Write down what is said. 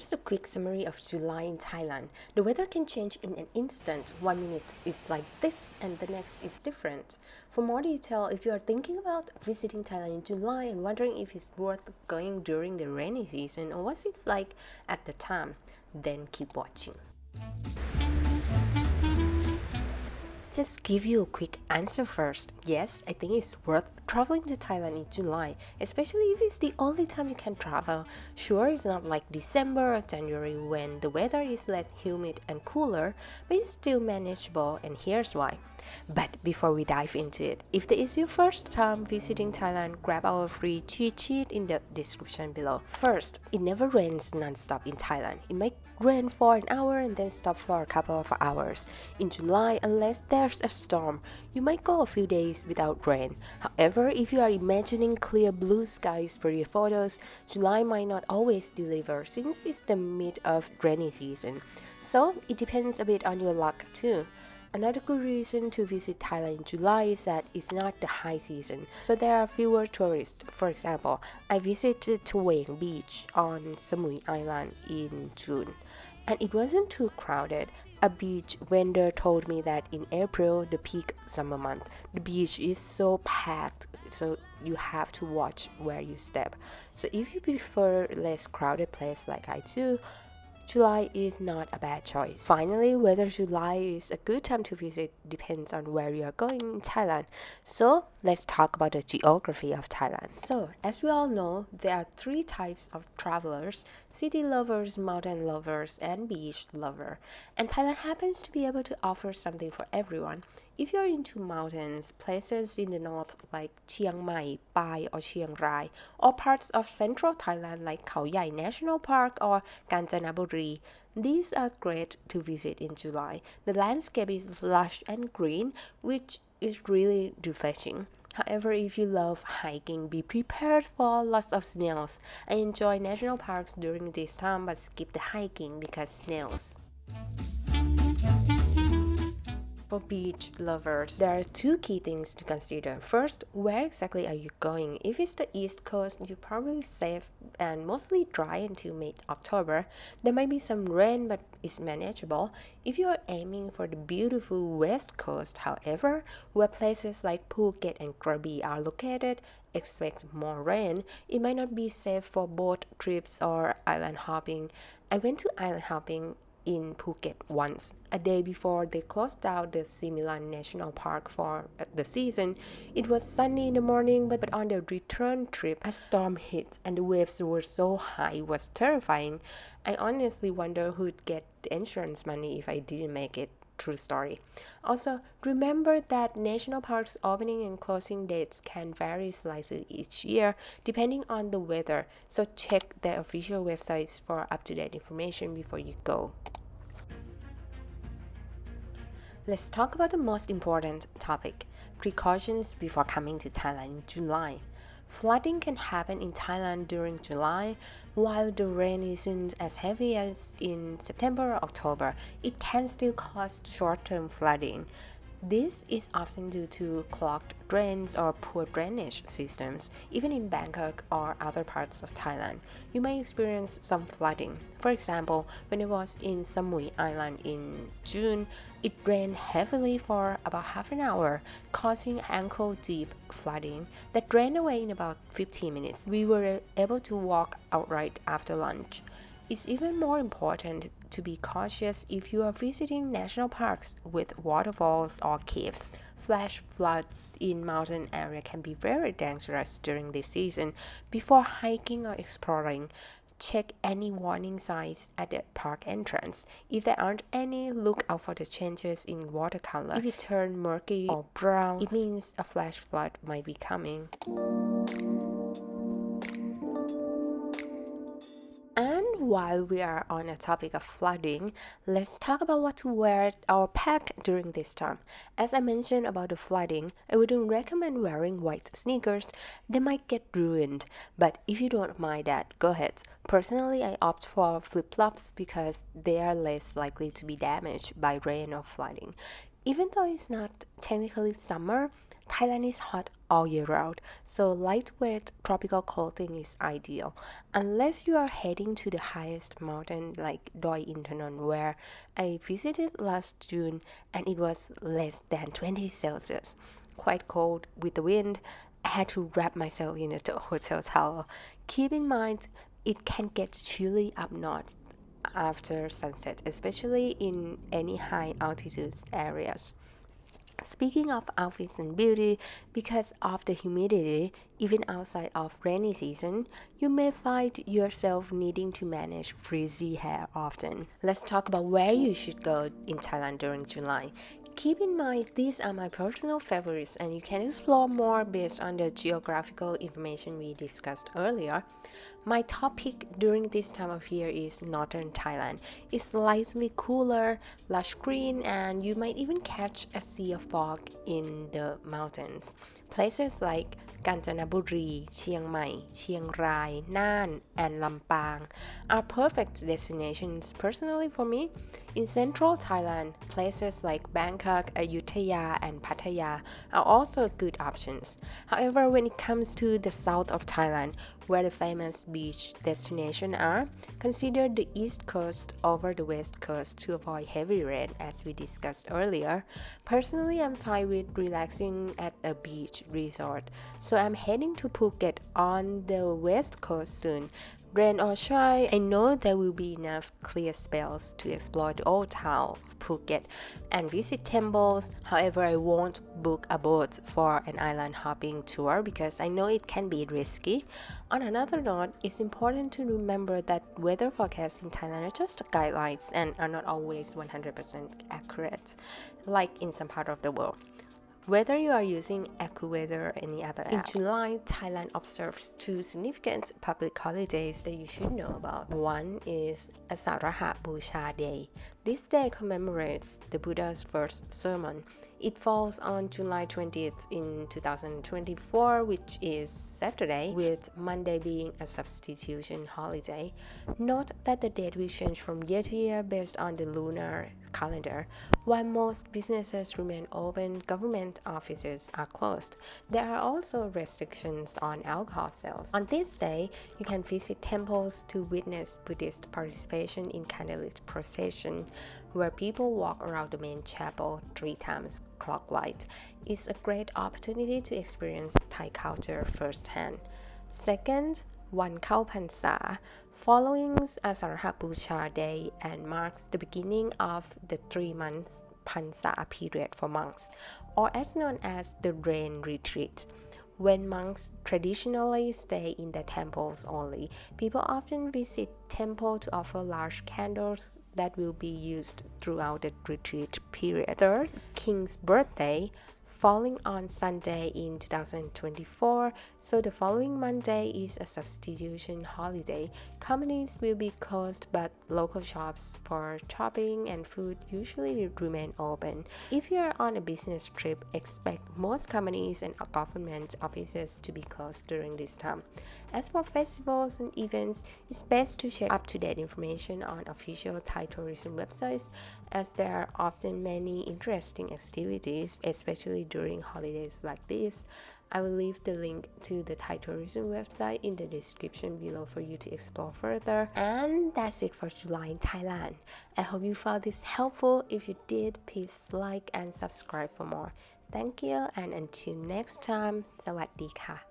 Here's a quick summary of July in Thailand. The weather can change in an instant. 1 minute is like this and the next is different. For more detail, if you are thinking about visiting Thailand in July and wondering if it's worth going during the rainy season or what it's like at the time, then keep watching. Just give you a quick answer first. Yes, I think it's worth traveling to Thailand in July, especially if it's the only time you can travel. Sure, it's not like December or January when the weather is less humid and cooler, but it's still manageable, and here's why. But before we dive into it, if this is your first time visiting Thailand, grab our free cheat sheet in the description below. First, it never rains non-stop in Thailand. It might rain for an hour and then stop for a couple of hours. In July, unless there's a storm, you might go a few days without rain. However, if you are imagining clear blue skies for your photos, July might not always deliver since it's the mid of rainy season. So it depends a bit on your luck too. Another good reason to visit Thailand in July is that it's not the high season, so there are fewer tourists. For example, I visited Tueng Beach on Samui Island in June, and it wasn't too crowded. A beach vendor told me that in April, the peak summer month, the beach is so packed, so you have to watch where you step. So if you prefer less crowded place like I do, July is not a bad choice. Finally, whether July is a good time to visit depends on where you are going in Thailand. So let's talk about the geography of Thailand. So as we all know, there are three types of travelers: city lovers, mountain lovers, and beach lover. And Thailand happens to be able to offer something for everyone. If you're into mountains, places in the north like Chiang Mai, Pai, or Chiang Rai, or parts of central Thailand like Khao Yai National Park or Kanchanaburi, these are great to visit in July. The landscape is lush and green, which is really refreshing. However, if you love hiking, be prepared for lots of snails. I enjoy national parks during this time but skip the hiking because snails. For beach lovers, there are two key things to consider. First, where exactly are you going? If it's the East Coast, you're probably safe and mostly dry until mid-October. There might be some rain, but it's manageable. If you are aiming for the beautiful West Coast, however, where places like Phuket and Krabi are located, expect more rain. It might not be safe for boat trips or island hopping. I went to island hopping in Phuket once, a day before they closed down the Similan National Park for the season. It was sunny in the morning, but on the return trip, a storm hit and the waves were so high it was terrifying. I honestly wonder who'd get the insurance money if I didn't make it. True story. Also, remember that national parks opening and closing dates can vary slightly each year depending on the weather, so check their official websites for up-to-date information before you go. Let's talk about the most important topic: precautions before coming to Thailand in July. Flooding can happen in Thailand during July. While the rain isn't as heavy as in September or October, it can still cause short-term flooding. This is often due to clogged drains or poor drainage systems. Even in Bangkok or other parts of Thailand, you may experience some flooding. For example, when I was in Samui Island in June, it rained heavily for about half an hour, causing ankle-deep flooding that drained away in about 15 minutes. We were able to walk outright after lunch. It's even more important to be cautious if you are visiting national parks with waterfalls or caves. Flash floods in mountain area can be very dangerous during this season. Before hiking or exploring, check any warning signs at the park entrance. If there aren't any, look out for the changes in water color. If it turns murky or brown, it means a flash flood might be coming. And while we are on a topic of flooding, let's talk about what to wear or pack during this time. As I mentioned about the flooding, I wouldn't recommend wearing white sneakers. They might get ruined, but if you don't mind that, go ahead. Personally, I opt for flip-flops because they are less likely to be damaged by rain or flooding. Even though it's not technically summer, Thailand is hot all year round, so lightweight tropical clothing is ideal. Unless you are heading to the highest mountain like Doi Inthanon, where I visited last June and it was less than 20 Celsius. Quite cold with the wind. I had to wrap myself in a hotel towel. Keep in mind, it can get chilly up north after sunset, especially in any high altitude areas. Speaking of outfits and beauty, because of the humidity, even outside of rainy season, you may find yourself needing to manage frizzy hair often. Let's talk about where you should go in Thailand during July. Keep in mind these are my personal favorites and you can explore more based on the geographical information we discussed earlier. My top pick during this time of year is northern Thailand. It's slightly cooler, lush green, and you might even catch a sea of fog in the mountains. Places like Kanchanaburi, Chiang Mai, Chiang Rai, Nan, and Lampang are perfect destinations personally for me. In central Thailand, places like Bangkok, Ayutthaya, and Pattaya are also good options. However, when it comes to the south of Thailand, where the famous beach destinations are, consider the east coast over the west coast to avoid heavy rain as we discussed earlier. Personally, I'm fine with relaxing at a beach resort, so I'm heading to Phuket on the west coast soon. Rain or shine, I know there will be enough clear spells to explore the old town of Phuket and visit temples. However, I won't book a boat for an island hopping tour because I know it can be risky. On another note, it's important to remember that weather forecasts in Thailand are just guidelines and are not always 100% accurate, like in some part of the world. Whether you are using AccuWeather or any other app. In July, Thailand observes two significant public holidays that you should know about. One is Asaraha Busha Day. This day commemorates the Buddha's first sermon. It falls on July 20th in 2024, which is Saturday, with Monday being a substitution holiday. Note that the date will change from year to year based on the lunar calendar. While most businesses remain open, government offices are closed. There are also restrictions on alcohol sales. On this day, you can visit temples to witness Buddhist participation in candlelit procession, where people walk around the main chapel 3 times clockwise. It's a great opportunity to experience Thai culture firsthand. Second, Wan Khao Phansa, following Asaraha Busha Day and marks the beginning of the 3-month Phansa period for monks, or as known as the rain retreat. When monks traditionally stay in the temples only, people often visit temple to offer large candles that will be used throughout the retreat period. Third, King's birthday, falling on Sunday in 2024, so the following Monday is a substitution holiday. Companies will be closed, but local shops for shopping and food usually remain open. If you are on a business trip, expect most companies and government offices to be closed during this time. As for festivals and events, it's best to check up-to-date information on official Thai tourism websites, as there are often many interesting activities, especially during holidays like this. I will leave the link to the Thai tourism website in the description below for you to explore further. And that's it for July in Thailand. I hope you found this helpful. If you did, please like and subscribe for more. Thank you, and until next time, สวัสดีค่ะ